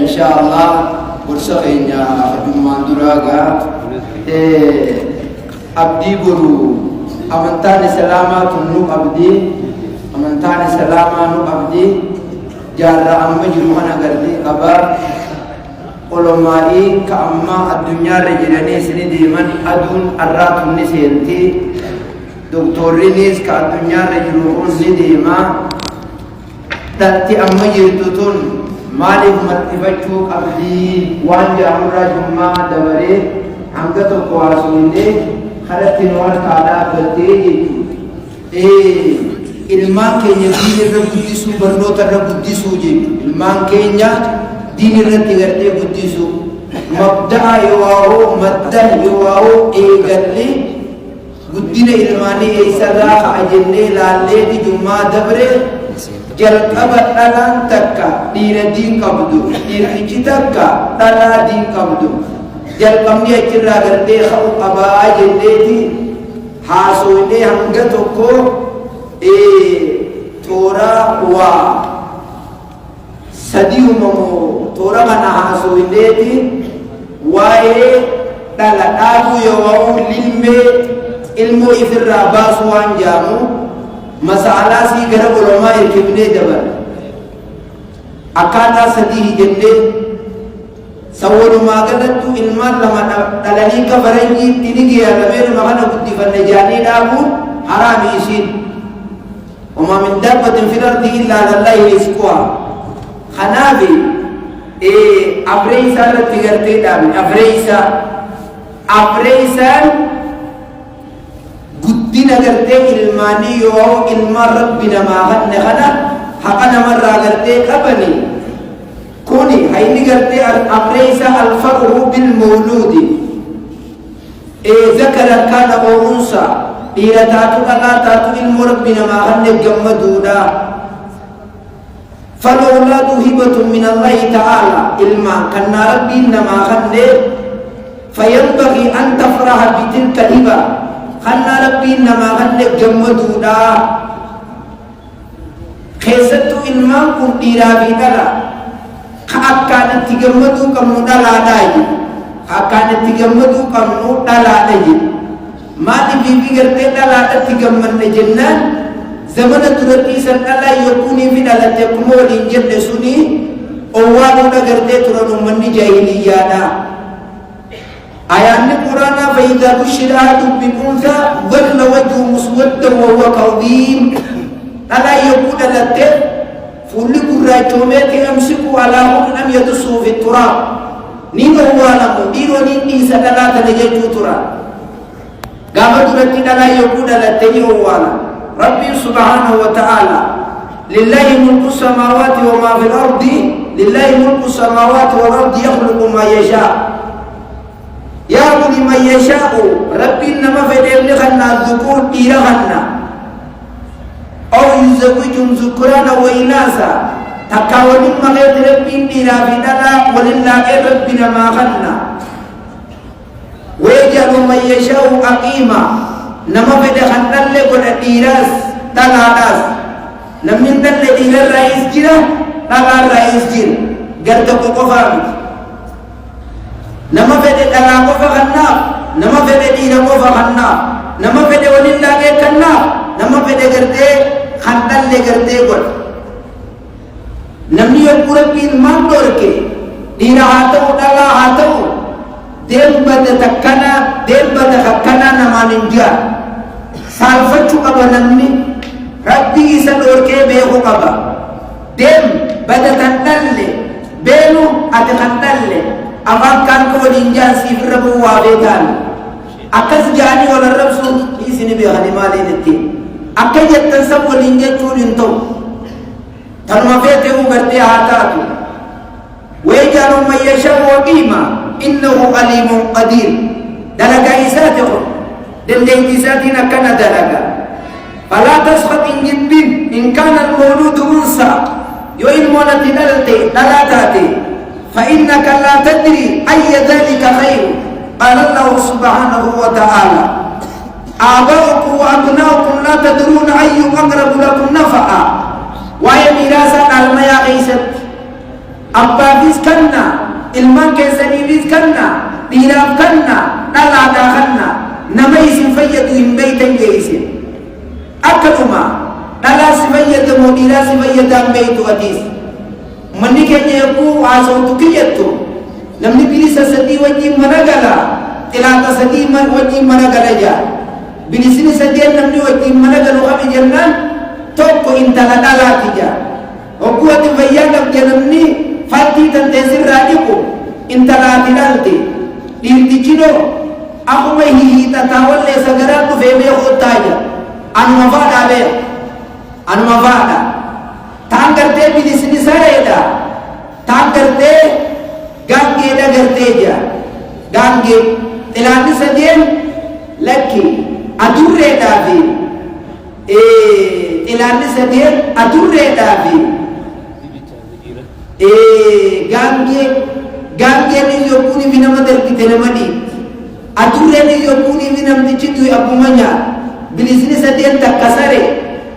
إن شاء الله ورسخين خدمان دراغا أبدي برو أمنتان سلامة نوب أبدي أمنتان سلامة نوب أبدي جارة أمي جمعنا قردي أبا علمائي كأما الدنيا رجلني سندي من أدون الرات النسينتي دكتورينيس كالدنيا رجلون سندي ما تأتي أمي جلتون مالك متفتشو أبدي وان جامرا جمع دوري أنقذ قواسوني خلتين والكالا بلتي ilman keenya diin irra guddisuu barnoota irra guddisuu jechuudha. Ilman keenya diin irratti gartee guddisuu mabda'a yoo madda yoo eegalle guddina ilmaanii eessarraa ka'a jennee laalleeti jummaa dabre jalqaba dhalaan takka dhiira diin qabdu dhiirtichi takka dhalaa diin qabdu jalqabni achirraa gartee ka'u qabaa jenneeti haasofnee hanga tokko tora wa sadiu mamo tora mana haso indeti wae dala dabu yo lilme ilmu ifirra basu anjamu masala si gara ulama irkibne dabar akada sadihi jende sawwalu magadatu ilman lama dalani ka barangi tinigi ya lamer magana buddi fanne jani dabu haram isin وما من دابة في الأرض إلا على الله رزقها خنابي أفريسا لتغرتي دامي أفريسا قدنا غرتي الماني يوهو إلما ربنا ما غن خنا حقنا مرة غرتي قبني كوني هيني غرتي أفريسا الفرح بالمولود ذكر كان أو أنثى إذا تاتو الله تاتو علم ربنا ما غنى جمدودا فالأولاد هبة من الله تعالى علما كان ربنا ما غنى فينبغي أن تفرح بتلك الهبة كان ربنا ما غنى جمدودا خيستو علما كن ديرا بيدلا كأكانت تجمدو كمودا لا داي كأكانت تجمدو كمودا لا داي مالي بيبي غرتي دالا تيغمن جنان زمن ترتي سن الله يكوني في دالا تكمول جن سني اوالو غرتي ترون من جاهلية دا آيان القرآن فإذا بشر أحدهم بالأنثى ظل وجهه مسودا وهو كظيم دالا يكون دالته فول قراجومه يمسكوا على هم لم يدسوا في التراب نينو وانا ديرو ني سدالا تنجو تراب قامت رتنا يقول لتني وانا ربي سبحانه وتعالى لله ملك السماوات وما في الأرض لله ملك السماوات والأرض يخلق ما يشاء يهب لمن يشاء ربي إنما في الإبلغنا الذكور إيرغنا أو يزوجهم ذكرانا وإناثا تكاون مغير ربي إيرا بدلا ولله ربنا ما غنى ويجعل من يشاء أقيما نما في دخل لكل إيراس تلالاس نمين دل إلى الرئيس جرا تلا الرئيس جر قرد قفامي نما في دخل قفخنا نما في دخل قفخنا نما في دخل ولله كنا نما في دخل خندل لقرد قل نمني يقول بين ما دورك دينا هاتو تلا هاتو dem bada takkana nama ninja salfachu qaba namni rabbi isa dorke beeku qaba dem bada tandalle beenu ati tandalle afan kan ko ninja sifra bu wabetan akas jani wala rabsu isini be hani mali netti akajat tansab ninja chulin to tanma fete u garte hatatu ويجعل من يشاء وقيما إنه عليم قدير دلقا إساته دلقا إساتنا كان دلقا فلا تسخط إن جد إن كان المولود أنثى يوين مولد دلاتاتي فإنك لا تدري أي ذلك خير قال الله سبحانه وتعالى آباؤكم وأبناؤكم لا تدرون أي أقرب لكم نفعا وهي ميراثا الميا غيست Abbaafis kanna, ilmaan keessaniifis kanna, dhiiraaf kanna, dhalaadhaa kanna, nama isin fayyadu hin beeytan geeysin. Akkasuma dhalaa si fayyadamoo dhiiraa si fayyadaan beeytu atiis. Manni keenya yogguu haasawtu kiyyattu, namni bilisa sadii wajjin mana gala, xilaata sadii wajjin mana gala jaa. Bilisni sadeen namni wajjin mana galu qabi jennaan tokko intala dhalaati jaa. Hogguu ati fayyaa qabde namni faltii tantee sirraa dhiqu intalaati dhalte dhiirtichidoo akkuma hihiixataa wallee sagaraa dhufee beekottaa jira. Anuma faadhaa beeku, anuma faadhaa. Taan gartee bilisni sareedha, taan gartee gaangeedha gartee jira. Gaangee xilaanni sadeen lakki adurreedhaa fi xilaanni sadeen adurreedhaa fi gaangeen yokkuun ifi nama darbite nama dhiibdi. Adurreen yokkuun ifi namtichi du'e abbuma nyaata. Bilisni sadeen takka saree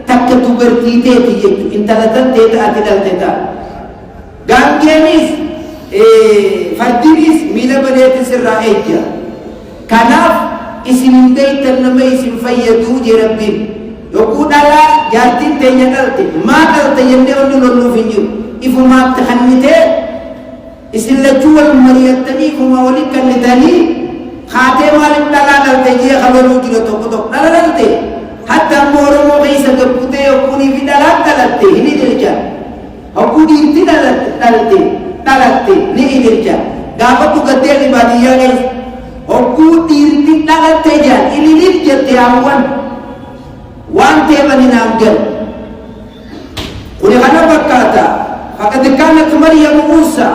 takka dubartii teeti jechuudha. Intala tantee taate dhalte ta'a. Gaangeenis fardinis miila badeetis irraa eegja. Kanaaf isin hin beektan nama isin fayyaduu jee Rabbiin. Yogguu dhalaa jaartiin teenya dhalte maa dhalte jennee onni lolluuf hin jiru. Ifumaatti hannitee isin lachuu wal mari'attanii ifuma waliin kannitanii haatee maaliif dhalaa dhalte jee kabaluu jira tokko tokko dhala dhalte hatta ammoo Oromoo keessa gabbutee yokkuunii fi dhalaan dhalatte hin ililcha. Hogguu dhiirti dhalatte ni ililcha. Gaafa dhugattee baadiyyaa keessa hogguu dhiirti dhalatte jaan ililil jette hawwan waan teeman hin hangan. Kuni kana fakkaata. فقد كانت مريم موسى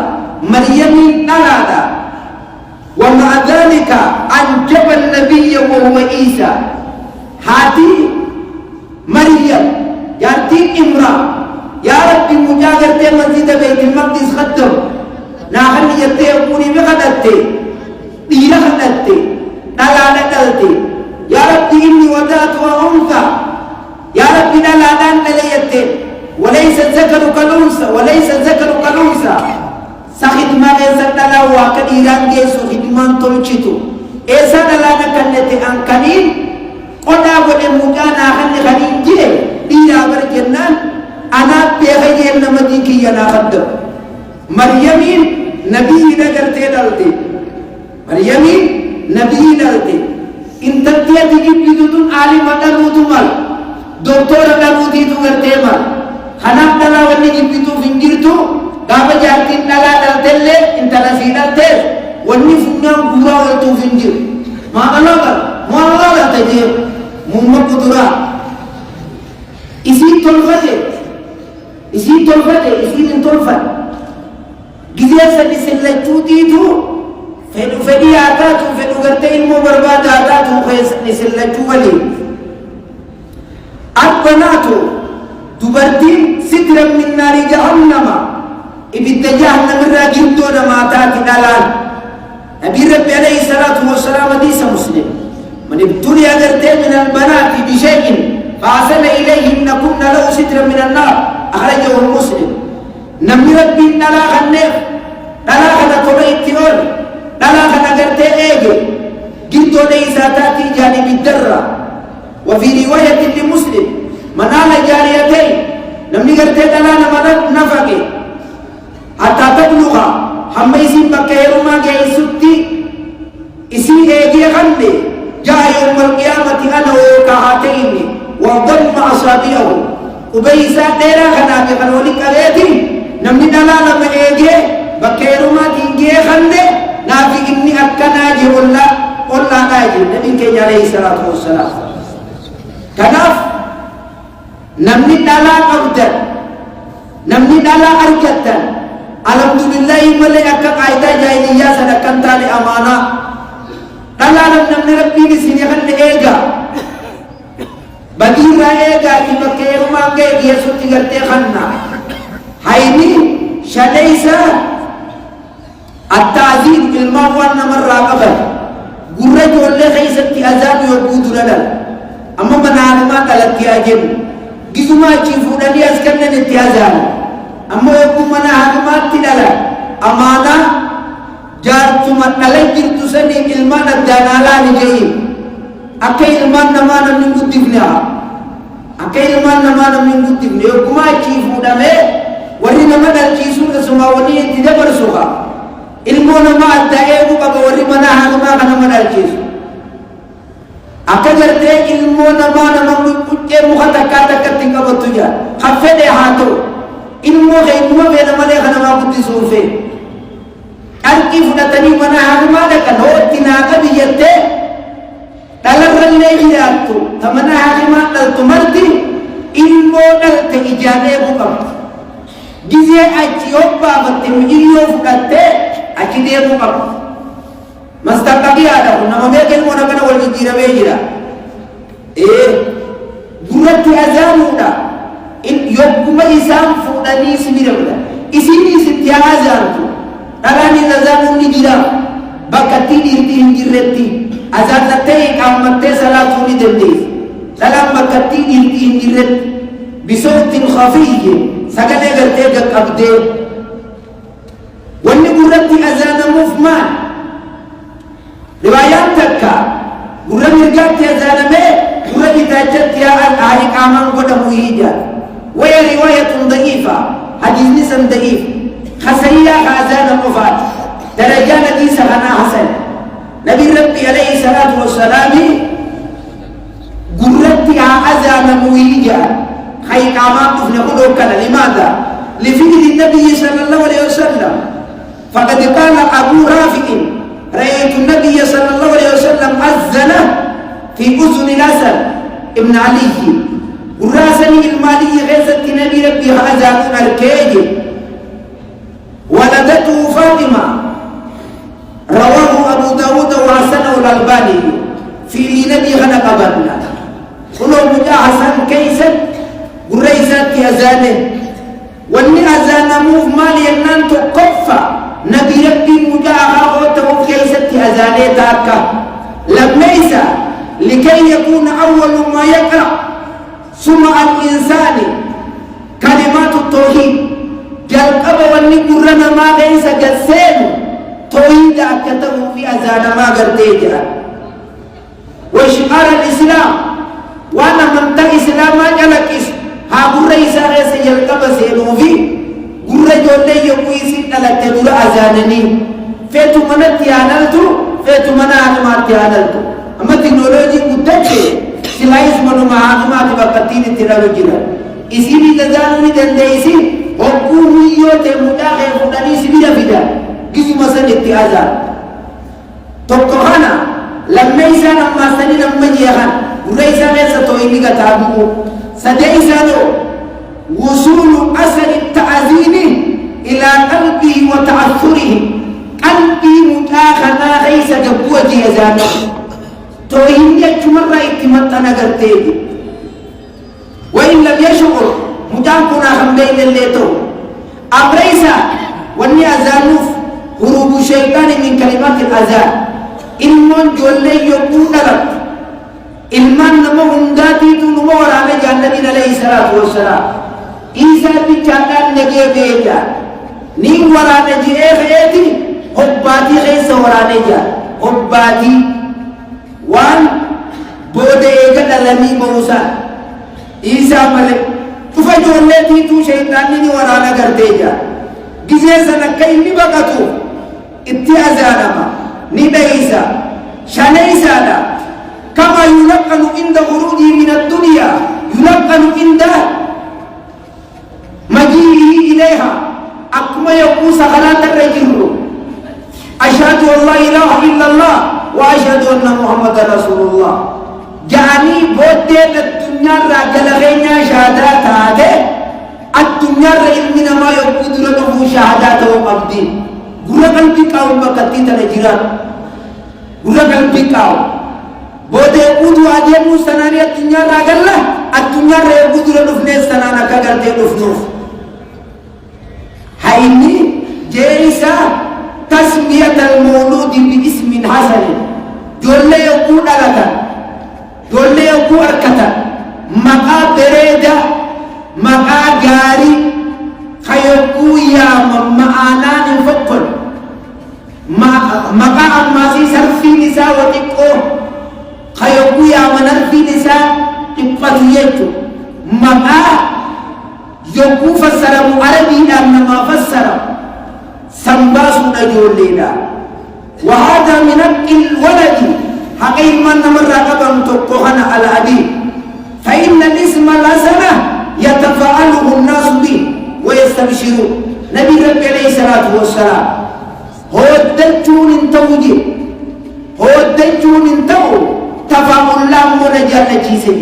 مريم نلادا ومع ذلك أنجب النبي وهو عيسى. هاتي مريم ياتي امرأة يا ربي مجاغرت مسجد بيت المقدس خدم ناخن يتي يقولي بخدتي دينا خدتي نلادا دلتي يا ربي إني ودعتها أنثى يا ربي نلادا نليتي وليس الذكر كالأنثى وليس الذكر كالأنثى سخدما إذا دلوا كديران جيسو خدمان تلشتو إذا دلانا كنت أنكنين قدا ودمجانا خن خنين جي ديرا برجنان أنا بيغي النمديكي ينا خدم مريم نبي نجرتي دلتي مريم نبي دلتي إن تبتيا تجيب بدون عالم دلوتو مال دكتور دلوتي تغرتي مال خناب دلا وني جبتو فنجرتو غابا جارتين دلا دلتلي انتلا سيدالتل وني فنان غورا ولتو فنجر ما الله تجير محمد قدرا اسي تلفته اسي تلفت جزيا سدي سلچو تيتو فدي آتاتو فدو غرتي المو برباد آتاتو خيس نسلچو ولي أبناتو dubartiin sitran min naari jahannama ibidda jahannam irraa jirtoo namaa taati dhalaan. Nabiin Rabbi alayhi salaatu wassalaam hadiisa Muslim man ibtuliya agartee min albanaati bishay'in faasala ilayhinna kunna lahu sitran min annaar akhrajahu Muslim. Namni Rabbiin dhalaa kanneef dhalaa kana tola itti ool dhalaa kana agartee eege girtoodha isaa taati ijaan ibiddarra. wa fi riwaayatin li Muslim منال جاريتين نمني قرتي دلانا مدد نفقي حتى تبلغ هم يسين بكيرو ما جاي ستي إسي إيجي غندي جاء يوم القيامة أنا وكهاتين وضم أصابعه وبيسا ديرا خنابي خنولي كاليتي نمني دلانا ما إيجي بكيرو ما تيجي غندي نافي إني أكناجي والله ناجي نبي كي عليه الصلاة والسلام. كناف namni dhalaa qabdan namni dhalaa argattan alhamdulillahi malee akka qaayidaa jaahiliyyaa sana kan taane amaanaa dhalaa namni Rabbiin isin yakanne eega badiirraa eegaa ki bakka heerumaan ga'e dhiyeessutti gartee kanna hayni shaneysa attaaziin ilmaan waan namarraa qaban gurra ijoollee keessatti azaabu yogguu dura dhala amma manaanimaa dhalatti haa jennu gizuma achi fuudhanii as kennan itti azaabu أما يكون من هاجمات تدلا أمانة جارت من عليك تسني إلمان الدانالا نجي أكيد إلمان نمان من قدفنا أكيد إلمان نمان من قدفنا يكون ما يشوفون دمه ورينا ما دلشيسون كسماوني تدبر سوها إلمان ما أدعيه بابا وري من هاجمات كنا ما دلشيس أكثر ده إلمان ما نمان كتير مخاطكات كتير كبتوجا خفده هاتو إلمان إلمان بينا ماله كنا ما كنت سوفه أركي فنتني منا هرما لكن هو تناقة بيجته تلرن ليه جاتو ثمنا هرما للتمرتي إلمو للتجانة بكم جزء أجيوب بابتم إليو فكته أجديه بكم مستقبلي هذا نما بيجي المونا كنا والجيرة بيجرا برات أزامونا إن يوم ما إسام فوداني سميرا إسيني ستيا أزامو Arani azamu ni jira bakati dirti hinjirretti azan latte kamatte salatu ni dende salam bakati dirti hinjirret bisawtin khafiyya sagale garte gakabde wanni gurratti azana mufman riwayat takka gurra mirgatti azana me gurra bitajat ya al qaman goda muhija wa riwayatun da'ifa hadithni san da'if خسيا خازان مفات درجان دي سخنا حسن نبي ربي عليه الصلاة والسلام قررتي عزان مويجا خي قامات نقولوا كلا لماذا لفعل النبي صلى الله عليه وسلم فقد قال أبو رافع رأيت النبي صلى الله عليه وسلم أذن في أذن الأسد ابن علي قراسني المالي غيثت نبي ربي عزان الكيجي ولدته فاطمة رواه أبو داود وحسنه الألباني في لنبي غنق بنا قلوا مجا حسن كيسا قريسات أزانه واني أزان موف مالي أنان تقفى نبي ربي مجا غاوته كيسا أزانه تاكا ليس لكي يكون أول ما يقرأ سمع الإنسان كلمات التوحيد jalqaba wanni gurra namaa keessa gad seenu toohiida akka ta'uu fi azaanamaa gartee jira وشعار الإسلام وأنا منطق إسلام جلكيس ها gurra isaa keessa jalqaba seenuu fi gurra ijoollee yommuu isin dhalatte dura azaananii feetu manatti yaadaltu feetu mana haadhumaatti yaadaltu amma teknooloojiin guddatte silaayis manuma haadhumaatti bakkattiin itti dhalu jira isin azaanuu ni dandeeysi hukum yote mudahe fudani sibida bida gizu masani tiazan tokkohana lammaysa namma sani namma jehan uraysa mesa to imiga tabu sadaysa do wusulu asali ta'zini ila qalbihi wa ta'athurihi qalbi mutakhana laysa jabwa jazan to inja chumarra ittimatana garteji wa in lam yashur مجاكنا هم بين الليتو أبريسا واني أزانوف هروب الشيطان من كلمات الأذان إلمان جولي يقول لك إلمان نمو هنداتي تنمو ورانا جانبين عليه الصلاة والسلام إيسا بيجاكان نجي بيجا نين ورانا جي خيتي حباتي خيس ورانا جا حباتي وان بودي إيجا دلمي موسى إيسا ملك تفجولتي تو شيطانني ورانا غرتيجا جزيسنا كاي نبغتو اتيازانما نبيسا شانيسا كما يلقن عند خروجه من الدنيا يلقن عند مجيئه إليها أكما يقول سخلات الرجل أشهد أن لا إله إلا الله وأشهد أن محمد رسول الله جاني بودة الدنيا راجل غينا شهادات هذا الدنيا رجل ما يقود له شهادات وقبضين غرقان بكاو بكتي تنجران غرقان بكاو بودة يقود واجه مستناري الدنيا راجل له الدنيا يقود له نفني سنانا كغرتي نفنوف هايني جيسا تسمية المولود باسم حسن جل يقود لك dolle yoku arkata maka bereda maka gari khay خيوكو يا معانان فقل مقا أماسي سرفي نساء وتقو خيوكو يا منرفي نساء تقفتو يجو مقا يوكو فسر عربي أنما فسر سنباسو نجول لنا وهذا من الولد حقيق من نمر رقبا تقوهنا على أبي فإن الاسم الحسنة يتفاعله الناس به ويستبشرون نبي ربي عليه الصلاة والسلام هو الدجون انتوجي هو الدجون انتو تفاعل الله ونجال جيسي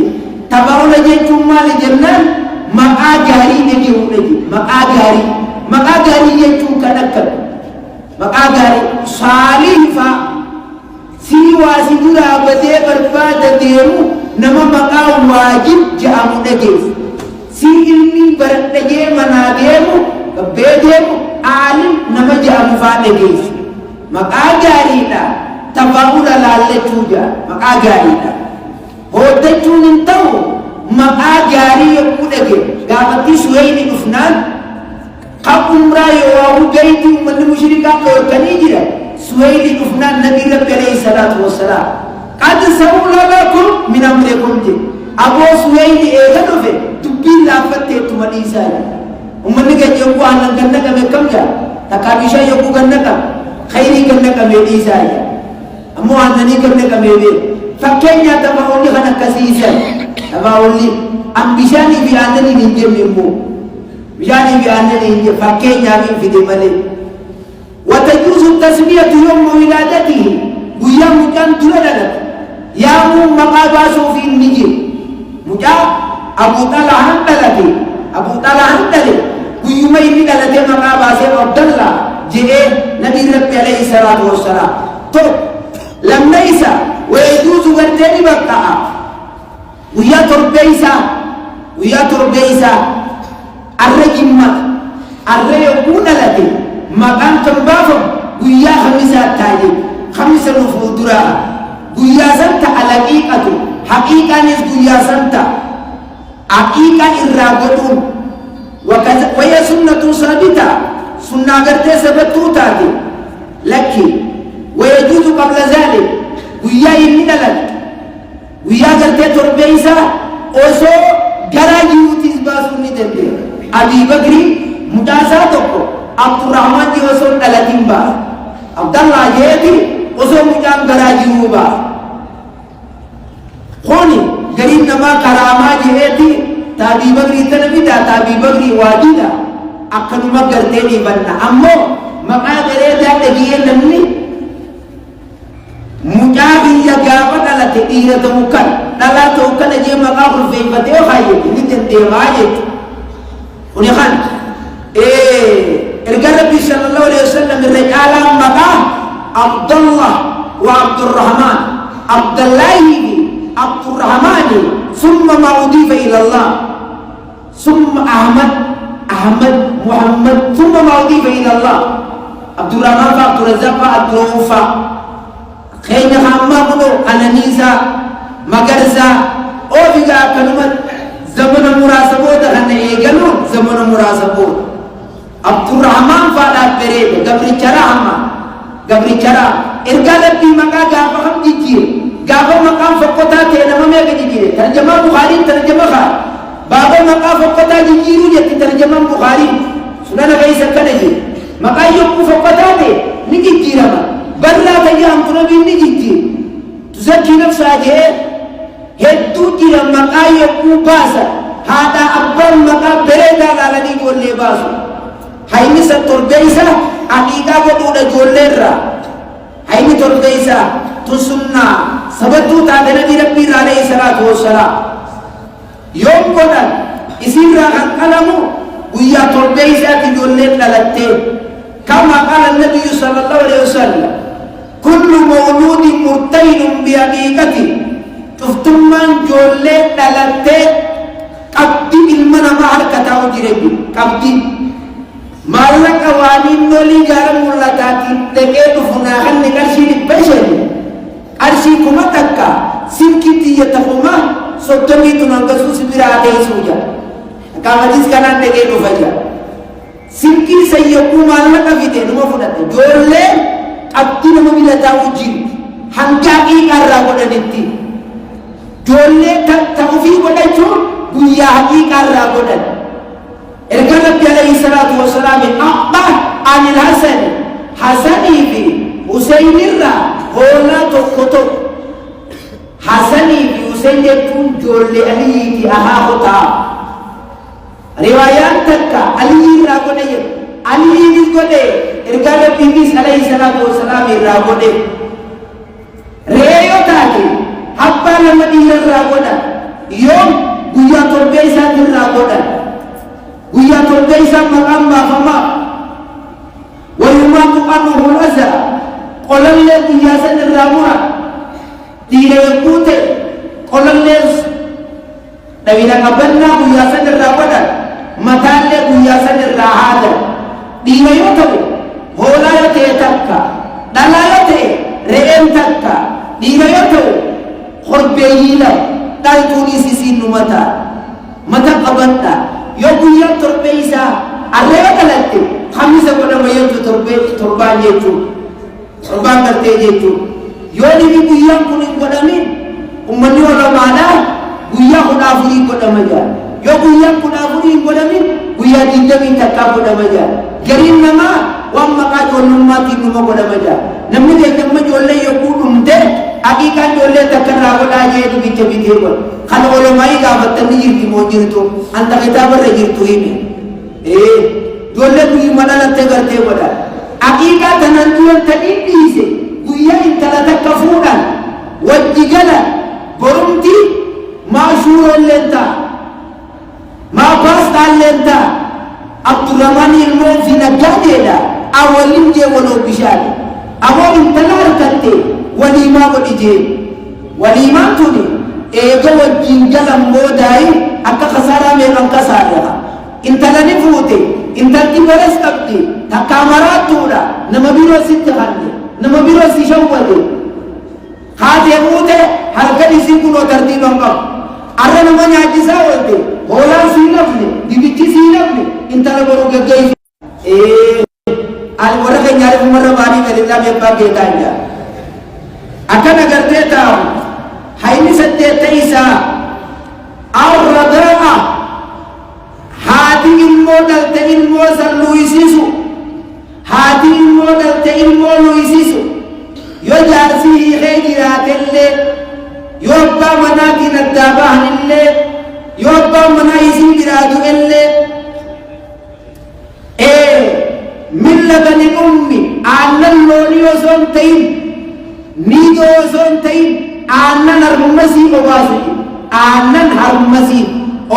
تفاعل جيتم مال جنة مقا جاري نجي ونجي مقا جاري جيتم كنكب مقا جاري صالح فا سيوا سيدرا بدي برباد ديرو نما مقا واجب جامو نجيس si ilmi baradage managemu bedemu alim nama jamu fadage maqagarina tabaula lalle tuja maqagarina hodatunin taw maqagari yakudage gabati suwaini ufnan qabumra yawu gaiti man musyrika ko kanijira suwaini ufnan nabi rabbi alayhi salatu wassalam qad sawla lakum min amrikum abo suwaini egadofe bila fatte tumalisa umman ga je ko anan ganna ga me kamja takabisha yoku ganna ka khairi ganna ka me isa ya amu anani ganna ka me be fakenya tabawli khana kasisa tabawli ambishani bi anani ninje membo bijani bi anani ninje fakenya bi fide male wa tajuzu tasmiyatu yawm wiladatihi buyam kan tulada ya mu maqabasu fi niji muja Abu Talha handalati Abu Talha handali kuyuma ini dalate maqaba se Abdullah je Nabi Rabbi alayhi salatu wassalam to lam laysa wa yajuzu gantani baqa wiya turbeisa arrajimma arre yakuna lati maqam tambafo wiya khamisa taji khamisa nufudura wiya santa alaqiqatu haqiqan is wiya santa حقيقة الرابطون وهي سنة ثابتة سنة غرتي ثبتو تاتي لكن ويجوز قبل ذلك ويا يمينلك ويا غرتي تربيسا اوسو غراجي وتيز باسوني دندي ابي بكري مجازاتكو عبد الرحمن دي اوسو دلاتيمبا عبد الله يدي اوسو مجام غراجي وبا خوني غريب نما كرامة جهتي تابي بغري تنبيدا تابي بغري واجدا أكن ما قرتني بنا أمو ما قادر يدا تجيه نمني مجابي يجابا لا تدير توكل لا توكل جي ما قابل في بديو خايب نيتن ديواجت ونخان رجال النبي صلى الله عليه وسلم الرجال مقام عبد الله وعبد الرحمن عبد الله عبد الرحمن ثم ما أضيف إلى الله ثم أحمد محمد ثم ما أضيف إلى الله عبد الرحمن عبد الرزاق عبد الرؤوف خينا خامبو أنانيسا مغرزا أو بيجا كلمة زمن مراسبوت هن يجلو زمن مراسبوت عبد الرحمن فادا بريد قبل شرا إرجال بيمكا جافهم جيجي gaba maqam fakota te nama me ga jidire tarjama bukhari tarjama kha baba maqam fakota jiru je tarjama bukhari sunana ga isa kana ji maqayo ku fakota te ni jira ma barra ta ya amtuna bi ni jiti tuzaki nafsa je heddu jira maqayo ku basa hada abban maqam bereda lalani jolle basu hayni sa torbeisa aqiqa go duda jollerra hayni torbeisa tu sunnah sabatu ta nabi rabbi alayhi salatu wassalam yom kodan isira kan kalamu wiya torbeisa ti jolle dalatte kama qala an-nabi sallallahu alaihi wasallam kullu mawludin murtainun bi haqiqati tuftumman jolle dalatte qabdi ilmana ma harkata ujirebi qabdi malaka wani noli garam mullatati teke tufuna hanne karshi bashari arsi kuma takka sinkiti yatafuma sotomi tunanga susibira ade suja kama dis kanan dege do faja سنكي سيقوم على نفيته نما فدته جولة أبدي نما بلا تاوجين هنجاكي كارا ودا نتي جولة تاوفي ودا جون بويا هكي كارا ودا إركان النبي عليه الصلاة والسلام أقبح عن الحسن حسني في حسين الرا هولا تخطو حسني في حسين يكون جولة علي في أهاهتا روايات تكا علي راغوني علي بيغوني إركان النبي عليه الصلاة والسلام راغوني ريو تاكي حبا لما دير راغونا يوم بويا تربيسا دير راغونا بويا تربيسا مقام بافما ويمات عنه الأذى قل الله بويا سن الرامورا دير يقوت قل الله نبينا قبلنا بويا سن الرامورا متان له بويا سن الراهادا دير يوتو هولا يتكا دلا يتي رئم تكا دير يوتو خربيلا دالتوني سيسين نمتا متا قبلنا يوبيا تربيسا على كلاتي خمسة كنا ما يوتو تربان يجو تربان كرتي يجو يوني بيبيا كوني كدامين أمني ولا معنا بيا كنا فوري كدامجا يوبيا كنا فوري كدامين بيا ديندمي تكا كدامجا جرين نما وما كاجون نماتي نما كدامجا نمني ديندم جولة يكون أمده أكيد جولة تكرر ولا جيد بيجي بيجي kan ulama ini gabatan ni jirti mo jirtu anta kitab jirtu ini jolle bu mana la tegarte wada akika tanantuan tadi diise guya intala takafudan wajigala borumti mashur lenta ma basta lenta abdurrahman ilmo fi nagadela awalin je wono bishali awalin talar katte walima bodije walima tuni ego wajin jalan modai akka khasara me kan kasara intalani fute intalti baras tabdi takamaratuna nama biro sittahande nama biro sishawade khate fute harkadi sikuno tartibam kam arra nama nyajisa wade hola sinabne dibichi sinabne intala boru gagai al wara kanyare umar bani galilla me bagge kanja akan agar teta haini sette taisa ar-radaa hati ilmodal te ilmo salluisisu hati ilmodal te ilmo luisisu yo jarsi khejiraatelle yo abba manati naddabahanille yo abba manaisi biradu elle min labani ummi aannan looni osoon ta'in niido osoon ta'in aannan harmasi obaasu aannan harmasi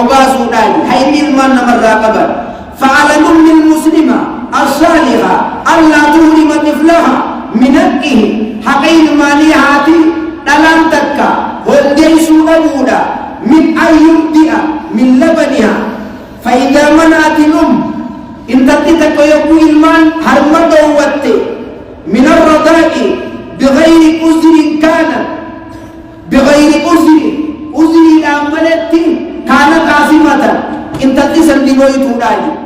obaasu dhaani hayni ilmaan namarraa qaban fa'ala ummi almuslima الصالحة ألا تهرم طفلها من حقه حق الماليات دلان تكا والجيش أبودا من أن يبدأ من لبنها فإذا منعت الأم إن تتك يقول المان هرمد ووت من الرضاء بغير أذر كان بغير أذر العملت كان قاسمة إن تتسل لبوي توداني